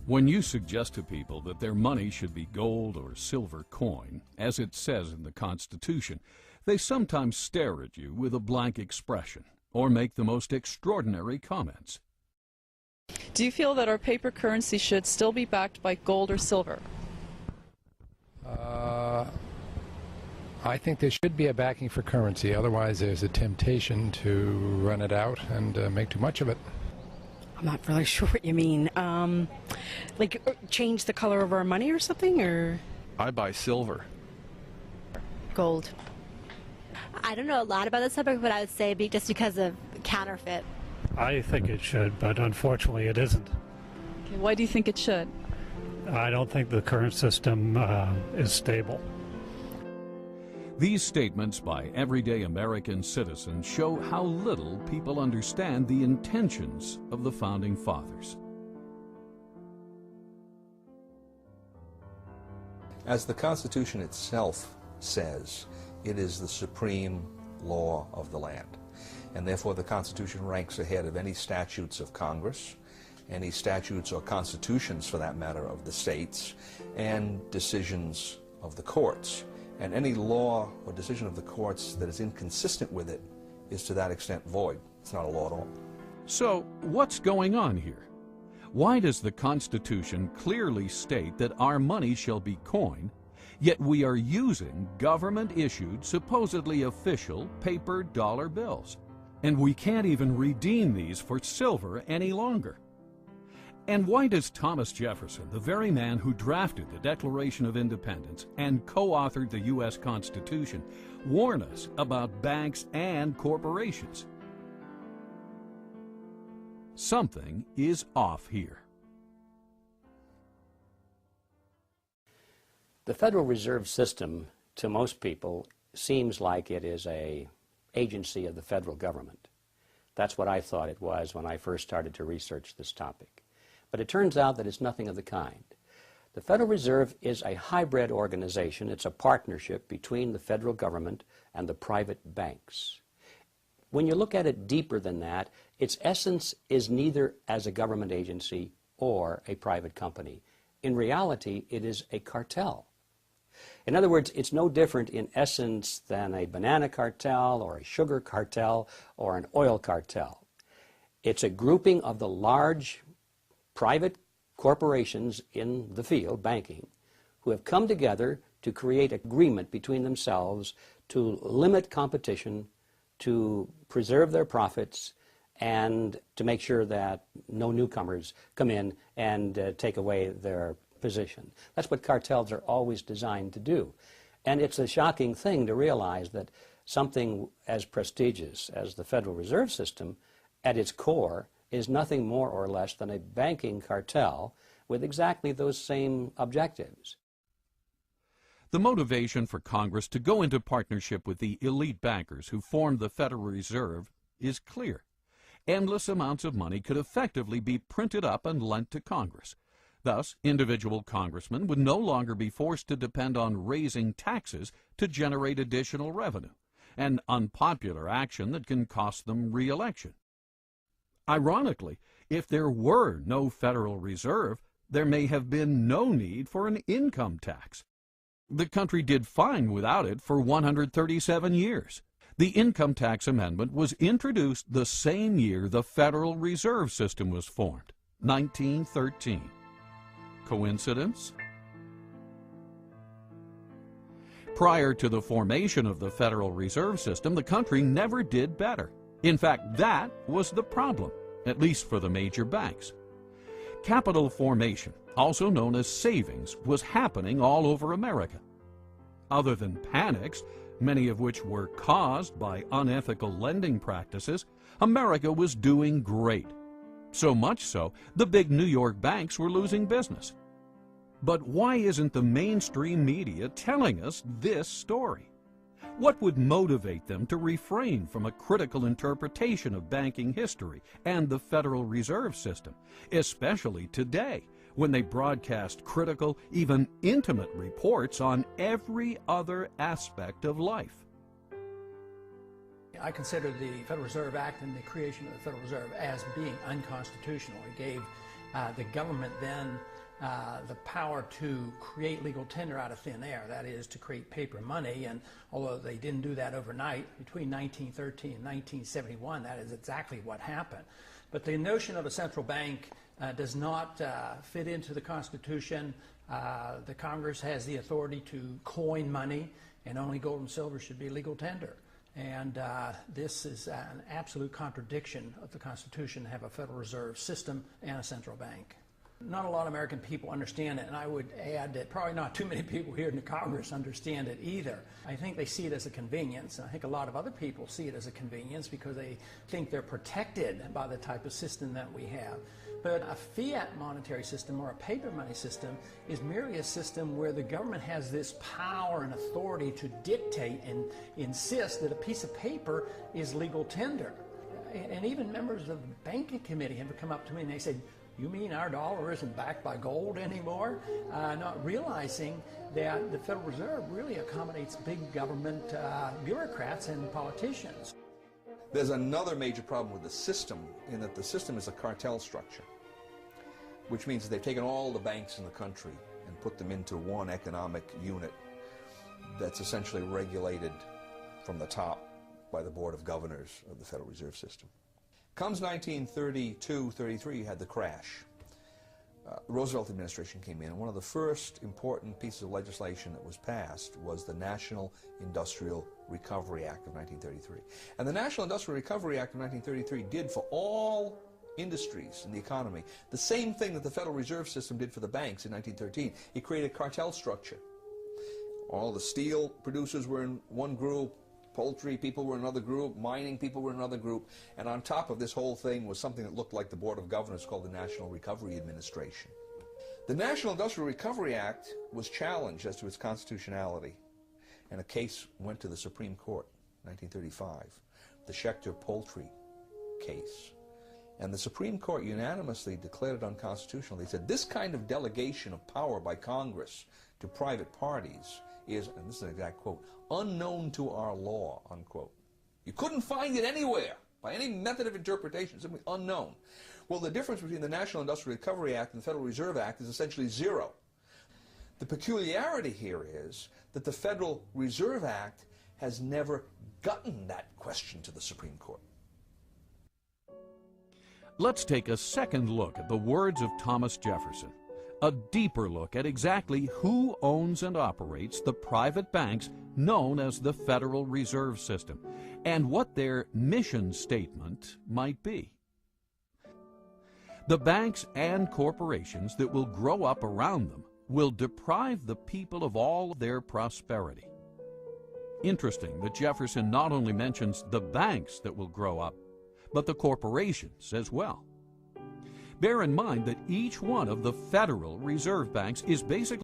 When you suggest to people that their money should be gold or silver coin, as it says in the Constitution, they sometimes stare at you with a blank expression or make the most extraordinary comments. Do you feel that our paper currency should still be backed by gold or silver? I think there should be a backing for currency. Otherwise, there's a temptation to run it out and make too much of it. I'm not really sure what you mean. Like change the color of our money or something, or? I buy silver. Gold. I don't know a lot about the subject, but I would say just because of counterfeit. I think it should, but unfortunately it isn't. Okay, why do you think it should? I don't think the current system is stable. These statements by everyday American citizens show how little people understand the intentions of the Founding Fathers. As the Constitution itself says, it is the supreme law of the land. And therefore the Constitution ranks ahead of any statutes of Congress, any statutes or constitutions, for that matter, of the states, and decisions of the courts. And any law or decision of the courts that is inconsistent with it is to that extent void. It's not a law at all. So, what's going on here? Why does the Constitution clearly state that our money shall be coin, yet we are using government-issued, supposedly official, paper dollar bills? And we can't even redeem these for silver any longer. And why does Thomas Jefferson, the very man who drafted the Declaration of Independence and co-authored the U.S. Constitution, warn us about banks and corporations? Something is off here. The Federal Reserve System, to most people, seems like it is an agency of the federal government. That's what I thought it was when I first started to research this topic. But it turns out that it's nothing of the kind. The Federal Reserve is a hybrid organization. It's a partnership between the federal government and the private banks. When you look at it deeper than that, its essence is neither as a government agency or a private company. In reality, it is a cartel. In other words, it's no different in essence than a banana cartel or a sugar cartel or an oil cartel. It's a grouping of the large private corporations in the field, banking, who have come together to create agreement between themselves to limit competition, to preserve their profits, and to make sure that no newcomers come in and take away their position. That's what cartels are always designed to do. And it's a shocking thing to realize that something as prestigious as the Federal Reserve System, at its core, is nothing more or less than a banking cartel with exactly those same objectives. The motivation for Congress to go into partnership with the elite bankers who formed the Federal Reserve is clear. Endless amounts of money could effectively be printed up and lent to Congress. Thus, individual congressmen would no longer be forced to depend on raising taxes to generate additional revenue, an unpopular action that can cost them re-election. Ironically, if there were no Federal Reserve, there may have been no need for an income tax. The country did fine without it for 137 years. The income tax amendment was introduced the same year the Federal Reserve System was formed, 1913. Coincidence? Prior to the formation of the Federal Reserve System, the country never did better. In fact, that was the problem, at least for the major banks. Capital formation, also known as savings, was happening all over America. Other than panics, many of which were caused by unethical lending practices, America was doing great. So much so, the big New York banks were losing business. But why isn't the mainstream media telling us this story? What would motivate them to refrain from a critical interpretation of banking history and the Federal Reserve System, especially today, when they broadcast critical, even intimate reports on every other aspect of life? I consider the Federal Reserve Act and the creation of the Federal Reserve as being unconstitutional. It gave the government then the power to create legal tender out of thin air, that is, to create paper money. And although they didn't do that overnight, between 1913 and 1971, that is exactly what happened. But the notion of a central bank does not fit into the Constitution. The Congress has the authority to coin money, and only gold and silver should be legal tender. And this is an absolute contradiction of the Constitution to have a Federal Reserve System and a central bank. Not a lot of American people understand it, and I would add that probably not too many people here in the Congress understand it either. I think they see it as a convenience, and I think a lot of other people see it as a convenience because they think they're protected by the type of system that we have. But a fiat monetary system or a paper money system is merely a system where the government has this power and authority to dictate and insist that a piece of paper is legal tender. And even members of the banking committee have come up to me and they said, "You mean our dollar isn't backed by gold anymore?" Not realizing that the Federal Reserve really accommodates big government bureaucrats and politicians. There's another major problem with the system in that the system is a cartel structure, which means that they've taken all the banks in the country and put them into one economic unit that's essentially regulated from the top by the Board of Governors of the Federal Reserve System. Comes 1932-33, you had the crash. The Roosevelt administration came in, and one of the first important pieces of legislation that was passed was the National Industrial Recovery Act of 1933. And the National Industrial Recovery Act of 1933 did for all industries in the economy the same thing that the Federal Reserve System did for the banks in 1913. It created a cartel structure. All the steel producers were in one group, poultry people were in another group, mining people were in another group, and on top of this whole thing was something that looked like the Board of Governors called the National Recovery Administration. The National Industrial Recovery Act was challenged as to its constitutionality, and a case went to the Supreme Court in 1935, the Schechter poultry case. And the Supreme Court unanimously declared it unconstitutional. They said this kind of delegation of power by Congress to private parties is, and this is an exact quote, unknown to our law, unquote. You couldn't find it anywhere by any method of interpretation, simply unknown. Well, the difference between the National Industrial Recovery Act and the Federal Reserve Act is essentially zero. The peculiarity here is that the Federal Reserve Act has never gotten that question to the Supreme Court. Let's take a second look at the words of Thomas Jefferson. A deeper look at exactly who owns and operates the private banks known as the Federal Reserve System, and what their mission statement might be. The banks and corporations that will grow up around them will deprive the people of all their prosperity. Interesting that Jefferson not only mentions the banks that will grow up, but the corporations as well. Bear in mind that each one of the Federal Reserve Banks is basically